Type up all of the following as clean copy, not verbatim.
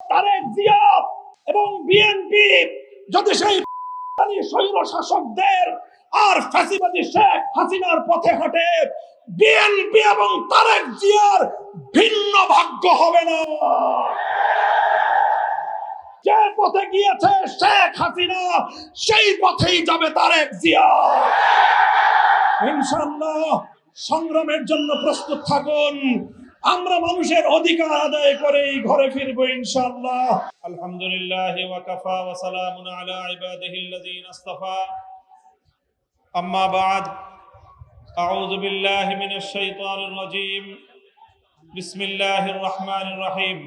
তারেক জিয়া এবং বিএনপি যদি সেই স্বৈর শাসকদের আর ফ্যাসিবাদী শেখ হাসিনার পথে হাঁটে, বিএনপি এবং তারেক জিয়ার ভিন্ন ভাগ্য হবে না। যে পথে গিয়েছে শেখ হাসিনা, সেই পথেই যাবে তারেক জিয়া। ইনশাআল্লাহ সংগ্রামের জন্য প্রস্তুত থাকুন। আমরা মানুষের অধিকার আদায় করেই ঘরে ফিরবো ইনশাআল্লাহ। আলহামদুলিল্লাহ ওয়া কাফা ওয়া সালামুন আলা ইবাদিহিল্লাযিনা ইসতাফা। আম্মা বা'দ, আউযু বিল্লাহি মিনাশ শাইতানির রাজীম। বিসমিল্লাহির রহমানির রহিম।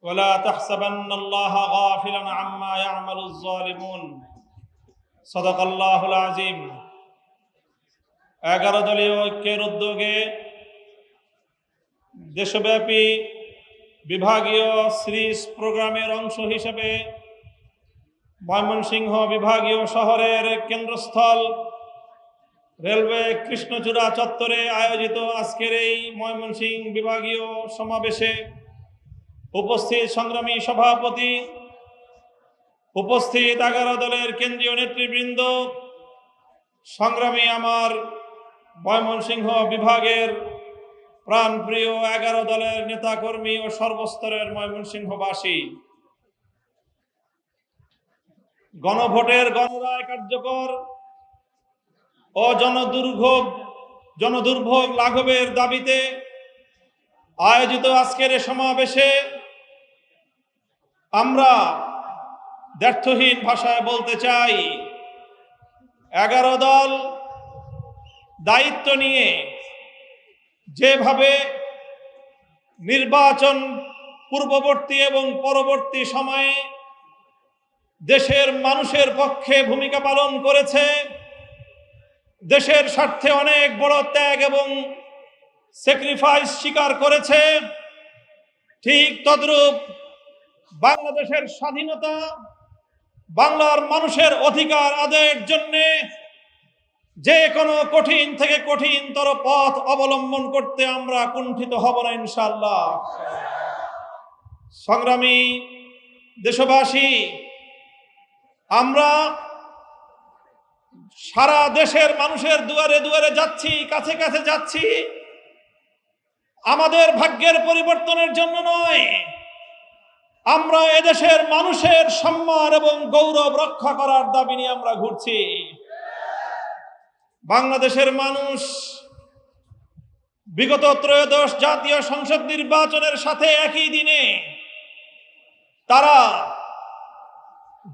ওয়ালা তাহসাবান্নাল্লাহা গাফিলান আম্মা ইয়া'মালুয যালিমুন। সাদাকাল্লাহুল আযীম। 11 দলীয় ঐক্যের উদ্যোগে দেশব্যাপী বিভাগীয় সিরিজ প্রোগ্রামের অংশ হিসেবে ময়মনসিংহ বিভাগীয় শহরের কেন্দ্রস্থল রেলওয়ে কৃষ্ণচূড়া চত্বরে আয়োজিত আজকের এই ময়মনসিংহ বিভাগীয় সমাবেশে উপস্থিত সংগ্রামী সভাপতি, উপস্থিত 11 দলের কেন্দ্রীয় নেতৃবৃন্দ, সংগ্রামী আমার ময়মনসিংহ বিভাগের প্রাণপ্রিয় 11 দলের নেতাকর্মী ও সর্বস্তরের ময়মনসিংহবাসী, গণভোটের গণরায় কার্যকর ও জনদুর্ভোগ লাঘবের দাবিতে আয়োজিত আজকের সমাবেশে আমরা দ্ব্যর্থহীন ভাষায় বলতে চাই, 11 দল দায়িত্ব নিয়ে যেভাবে নির্বাচন পূর্ববর্তী এবং পরবর্তী সময়ে দেশের মানুষের পক্ষে ভূমিকা পালন করেছে, দেশের স্বার্থে অনেক বড় ত্যাগ এবং স্যাক্রিফাইস স্বীকার করেছে, ঠিক তদ্রূপ বাংলাদেশের স্বাধীনতা, বাংলার মানুষের অধিকার আদায়ের জন্যে যে কোনো কঠিন থেকে কঠিনতর পথ অবলম্বন করতে আমরা কুণ্ঠিত হব না ইনশাআল্লাহ। সংগ্রামী দেশবাসী, আমরা সারা দেশের মানুষের দুয়ারে দুয়ারে যাচ্ছি, কাছে কাছে যাচ্ছি, আমাদের ভাগ্যের পরিবর্তনের জন্য নয়। আমরা এদেশের মানুষের সম্মান এবং গৌরব রক্ষা করার দাবি নিয়ে আমরা ঘুরছি। বাংলাদেশের মানুষ বিগত ত্রয়োদশ জাতীয় সংসদ নির্বাচনের সাথে একই দিনে তারা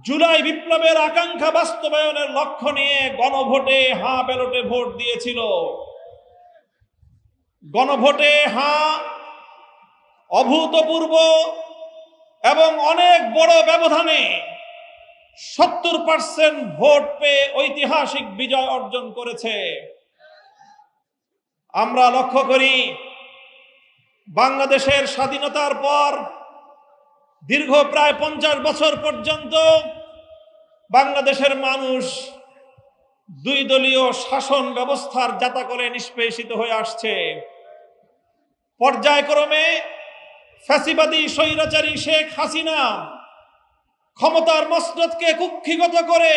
জুলাই বিপ্লবের আকাঙ্ক্ষা বাস্তবায়নের লক্ষ্য নিয়ে গণভোটে হাঁ ব্যালটে ভোট দিয়েছিল। গণভোটে হাঁ অভূতপূর্ব এবং অনেক বড় ব্যবধানে 70% ভোট পেয়ে ঐতিহাসিক বিজয় অর্জন করেছে। আমরা লক্ষ্য করি, বাংলাদেশের স্বাধীনতার পর দীর্ঘ প্রায় 50 বছর পর্যন্ত বাংলাদেশের মানুষ 2 দলীয় শাসন ব্যবস্থার জাতাকলে নিষ্পেষিত হয়ে আসছে। পর্যায়ক্রমে ফ্যাসিবাদী স্বৈরাচারী শেখ হাসিনা ক্ষমতার মসনদকে কুক্ষিগত করে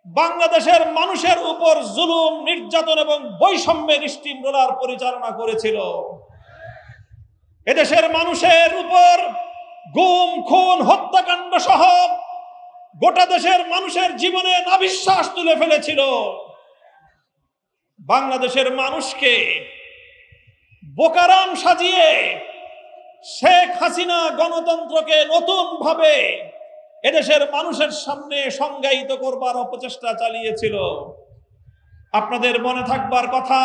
বাংলাদেশের মানুষের উপর জুলুম, নির্যাতন এবং বৈষম্যের স্টিম রোলার পরিচালনা করেছিল। এদেশের মানুষের উপর গুম, খুন, হত্যাকাণ্ড সহ গোটা দেশের মানুষের জীবনে নাভিশ্বাস তুলে ফেলেছিল। বাংলাদেশের মানুষকে বোকারাম সাজিয়ে শেখ হাসিনা গণতন্ত্রকে নতুন ভাবে এদেশের মানুষের সামনে সংজ্ঞায়িত করবার অপচেষ্টা চালিয়েছিল। আপনাদের মনে থাকবার কথা,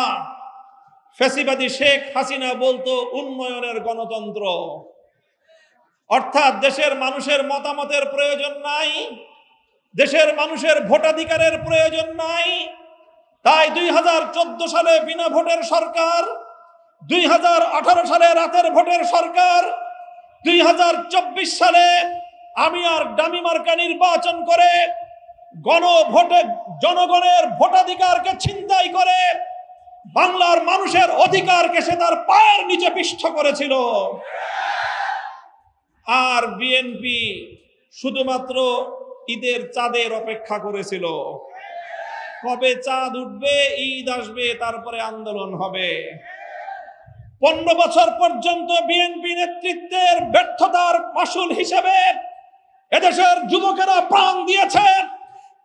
ফ্যাসিবাদী শেখ হাসিনা বলতো উন্নয়নের গণতন্ত্র, অর্থাৎ দেশের মানুষের মতামতের প্রয়োজন নাই, দেশের মানুষের ভোটাধিকারের প্রয়োজন নাই। তাই 2014 সালে বিনা ভোটের সরকার, 2018 সালে রাতের ভোটের সরকার, 2024 সালে আমি আর ডামি মার্কা নির্বাচন করে গণভোটে জনগণের ভোটাধিকারকে ছিনতাই করে বাংলার মানুষের অধিকারকে সে তার পায়ের নিচে পিষ্ট করেছিল। আর বিএনপি শুধুমাত্র ঈদের চাঁদের অপেক্ষা করেছিল, কবে চাঁদ উঠবে, ঈদ আসবে, তারপরে আন্দোলন হবে। 15 বছর পর্যন্ত বিএনপি নেতৃত্বের ব্যর্থতার মাসুল হিসেবে এদেশের যুবকেরা প্রাণ দিয়েছে,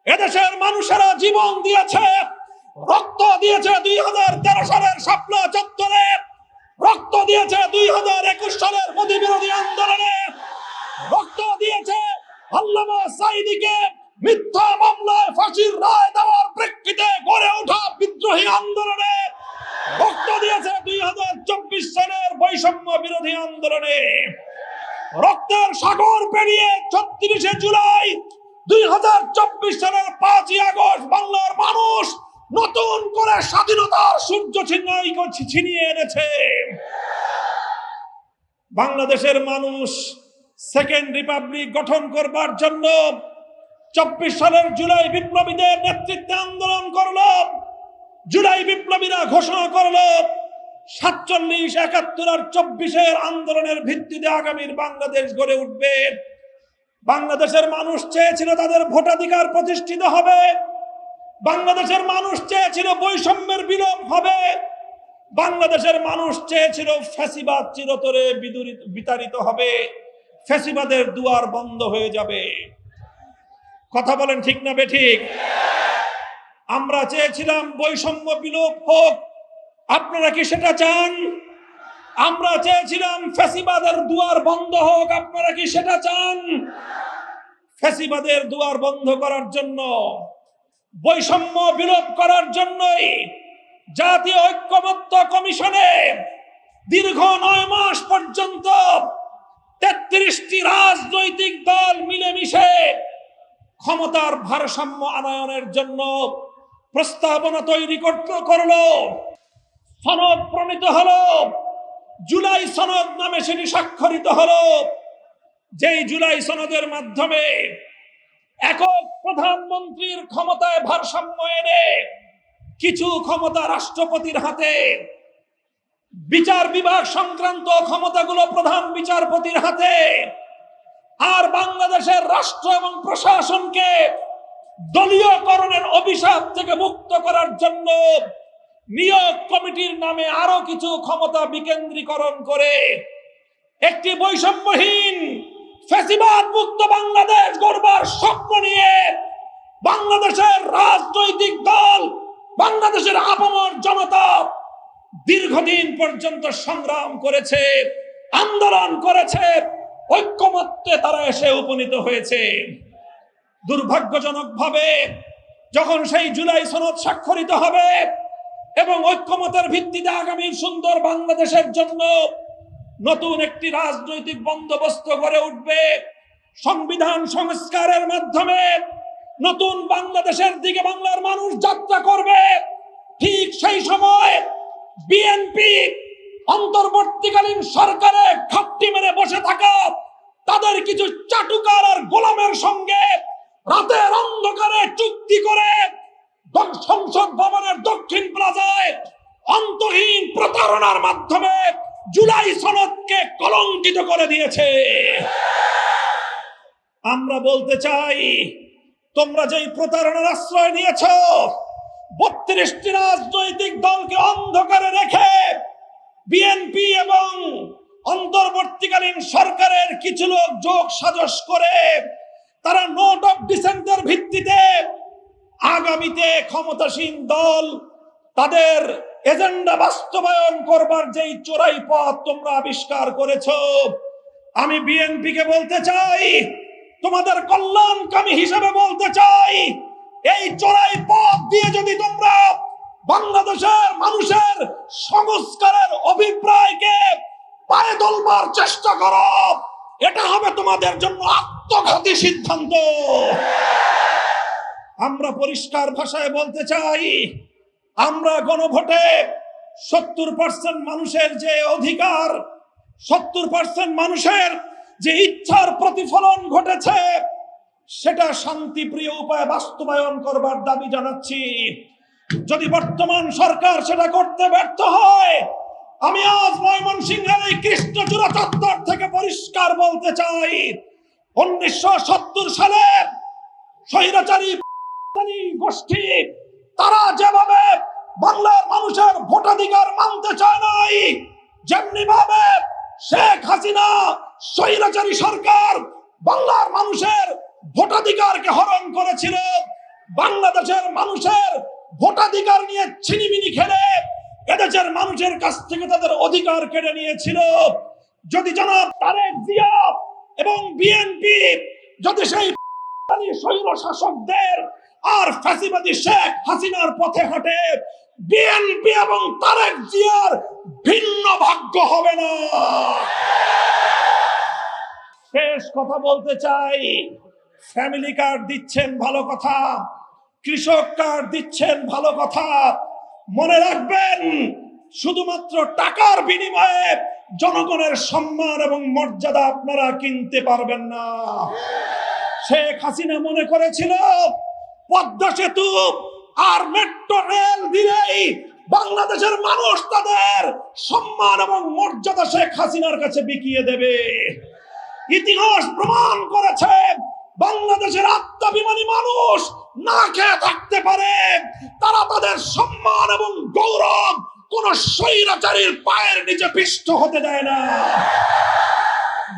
এদেশের মানুষেরা জীবন দিয়েছে, রক্ত দিয়েছে 2013 সালের শাপলা চত্বরে, রক্ত দিয়েছে 2021 সালের মোদী বিরোধী আন্দোলনে, রক্ত দিয়েছে আল্লামা সাঈদীকে মিথ্যা মামলায় ফাঁসির রায় দেওয়ার প্রেক্ষিতে গড়ে ওঠা বিদ্রোহী আন্দোলনে, রক্ত দিয়েছে 2024 সালের বৈষম্য বিরোধী আন্দোলনে। রক্তের সাগর পেরিয়ে 36শে জুলাই 2024 সালের 5ই আগস্ট বাংলার মানুষ নতুন করে স্বাধীনতার সূর্য ছিনিয়ে এনেছে। বাংলাদেশের মানুষ সেকেন্ড রিপাবলিক গঠন করবার জন্য 24 সালের জুলাই বিপ্লবীদের নেতৃত্বে আন্দোলন করলো। জুলাই বিপ্লবীরা ঘোষণা করলো 47, 71 আর 24-এর আন্দোলনের ভিত্তিতে আগামীর বাংলাদেশ গড়ে উঠবে। বাংলাদেশের মানুষ চেয়েছিল তাদের ভোটাধিকার প্রতিষ্ঠিত হবে, বাংলাদেশের মানুষ চেয়েছিল বৈষম্যের বিলোপ হবে, বাংলাদেশের মানুষ চেয়েছিল ফ্যাসিবাদ চিরতরে বিতাড়িত হবে, ফ্যাসিবাদের দুয়ার বন্ধ হয়ে যাবে। কথা বলেন ঠিক না বেঠিক? আমরা চেয়েছিলাম বৈষম্য বিলোপ হোক, আপনারা কি সেটা চান? আমরা চেয়েছিলাম ফ্যাসিবাদের দুয়ার বন্ধ হোক, আপনারা কি সেটা চান? ফ্যাসিবাদের দুয়ার বন্ধ করার জন্য, বৈষম্য বিলোপ করার জন্যই জাতীয় ঐক্যমত্য কমিশনে দীর্ঘ 9 মাস পর্যন্ত 33টি রাজনৈতিক দল মিলেমিশে ক্ষমতার ভারসাম্য আনয়নের জন্য প্রস্তাবনা তৈরি করলো। সনদ প্রণীত হলো, জুলাই সনদ নামে সেটি স্বাক্ষরিত হলো। যেই জুলাই সনদের মাধ্যমে একক প্রধানমন্ত্রীর ক্ষমতায় ভারসাম্য এনে কিছু ক্ষমতা রাষ্ট্রপতির হাতে, বিচার বিভাগ সংক্রান্ত ক্ষমতাগুলো প্রধান বিচারপতির হাতে, আর বাংলাদেশের রাষ্ট্র এবং প্রশাসনকে দলীয়করণের অভিশাপ থেকে মুক্ত করার জন্য নিয়োগ কমিটির নামে আরো কিছু ক্ষমতা বিকেন্দ্রীকরণ করে একটি বৈষম্যহীন ফ্যাসিবাদ মুক্ত বাংলাদেশ গড়বার স্বপ্ন নিয়ে বাংলাদেশের রাজনৈতিক দল, বাংলাদেশের আপামর জনতা দীর্ঘদিন পর্যন্ত সংগ্রাম করেছে, আন্দোলন করেছে, ঐক্যমত্যে তারা এসে উপনীত হয়েছে। দুর্ভাগ্যজনকভাবে যখন সেই জুলাই সনদ স্বাক্ষরিত হবে এবং ঐক্যমতের ভিত্তিতে আগামী সুন্দর বাংলাদেশের জন্য নতুন একটি রাজনৈতিক বন্দোবস্ত গড়ে উঠবে, সংবিধান সংস্কারের মাধ্যমে নতুন বাংলাদেশের দিকে বাংলার মানুষ যাত্রা করবে, ঠিক সেই সময় বিএনপি অন্তর্বর্তীকালীন সরকারে ঘাপটি মেরে বসে থাকা তাদের কিছু চাটুকার আর গোলামের সঙ্গে রাতের অন্ধকারে চুক্তি করে সংসদ ভবনের দক্ষিণ প্লাজায় অন্তহীন প্রতারণার মাধ্যমে জুলাই সনদকে কলঙ্কিত করে দিয়েছে। আমরা বলতে চাই, তোমরা যেই প্রতারণার আশ্রয় নিয়েছ, 32টি রাজনৈতিক দলকে অন্ধকারে রেখে বিএনপি এবং অন্তর্বর্তীকালীন সরকারের কিছু লোক যোগ সাজস করে তারা নোট অফ ডিসেন্টের ভিত্তিতে আগামীতে ক্ষমতাসীন দল তাদের এজেন্ডা বাস্তবায়ন করবার যেই চোরাই পথ তোমরা আবিষ্কার করেছ, আমি বিএনপিকে বলতে চাই, তোমাদের কল্যাণকামী হিসেবে বলতে চাই, এই চোরাই পথ দিয়ে যদি তোমরা বাংলাদেশের মানুষের সংস্কারের অভিপ্রায়কে পায়ে তোলবার চেষ্টা করো, এটা হবে তোমাদের জন্য আত্মঘাতী সিদ্ধান্ত। আমরা পরিষ্কার ভাষায় বলতে চাই, আমরা গণভোটে 70% মানুষের যে অধিকার, 70% মানুষের যে ইচ্ছার প্রতিফলন ঘটেছে, সেটা শান্তিপ্রিয় উপায়ে বাস্তবায়ন করবার দাবি জানাচ্ছি। যদি বর্তমান সরকার সেটা করতে ব্যর্থ হয়, আমি আজ ময়মনসিংহের এই কৃষ্ণচূড়া চত্বর থেকে পরিষ্কার বলতে চাই, 1970 সালে স্বৈরাচারী গোষ্ঠী তারা যেভাবে বাংলার মানুষের ভোটাধিকার মানতে চায় নাই, যেমনি ভাবে শেখ হাসিনা স্বৈরাচারী সরকার বাংলার মানুষের ভোটাধিকারকে হরণ করেছিল, বাংলাদেশের মানুষের ভোটাধিকার নিয়ে ছিনিমিনি খেলে এদেশের মানুষের কাছ থেকে তাদের অধিকার কেড়ে নিয়েছিল। যদি জনাব তারেক জিয়া এবং বিএনপি যদি সেই স্বৈর শাসকদের আর ফ্যাসিবাদী শেখ হাসিনার পথে হাঁটে, বিএনপি এবং তারেক জিয়ার ভিন্ন ভাগ্য হবে না। শেষ কথা বলতে চাই, ফ্যামিলি কার্ড দিচ্ছেন ভালো কথা, কৃষক কার্ড দিচ্ছেন ভালো কথা, মনে রাখবেন শুধুমাত্র টাকার বিনিময়ে জনগণের সম্মান এবং মর্যাদা আপনারা কিনতে পারবেন না। শেখ হাসিনা মনে করেছিল পদ্মা সেতু আর মেট্রো রেল দিলেই বাংলাদেশের মানুষ তাদের সম্মান এবং মর্যাদা শেখ হাসিনার কাছে বিকিয়ে দেবে। ইতিহাস প্রমাণ করেছে বাংলাদেশের আত্মাভিমানী মানুষ না খেয়ে থাকতে পারে, তারা তাদের সম্মান এবং গৌরব কোন স্বৈরাচারীর পায়ের নিচে পিষ্ট হতে দেয় না।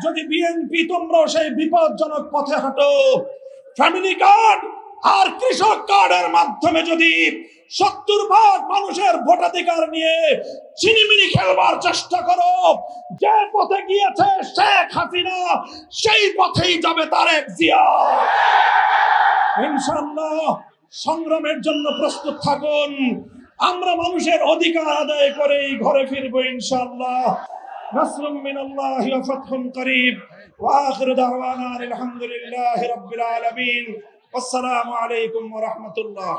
যদি বিএনপি তোমরা সেই বিপজ্জনক পথে হাঁটো, ফ্যামিলি কার্ড আর কৃষক কার্ডের মাধ্যমে যদি 70% মানুষের ভোটাধিকার নিয়ে চিনিমিনি খেলবার চেষ্টা করো, যে পথে গিয়েছে শেখ হাসিনা সেই পথেই যাবে তারেক জিয়া। ইনশাআল্লাহ সংগ্রামের জন্য প্রস্তুত থাকুন, আমরা মানুষের অধিকার আদায় করেই ঘরে ফিরবো ইনশাআল্লাহ। নাসরুম মিনাল্লাহি ওয়া ফাতহুন করিব ওয়া আখিরু দাওয়ানা আলহামদুলিল্লাহি রাব্বিল আলামিন। আসসালামু আলাইকুম ওয়া রাহমাতুল্লাহ।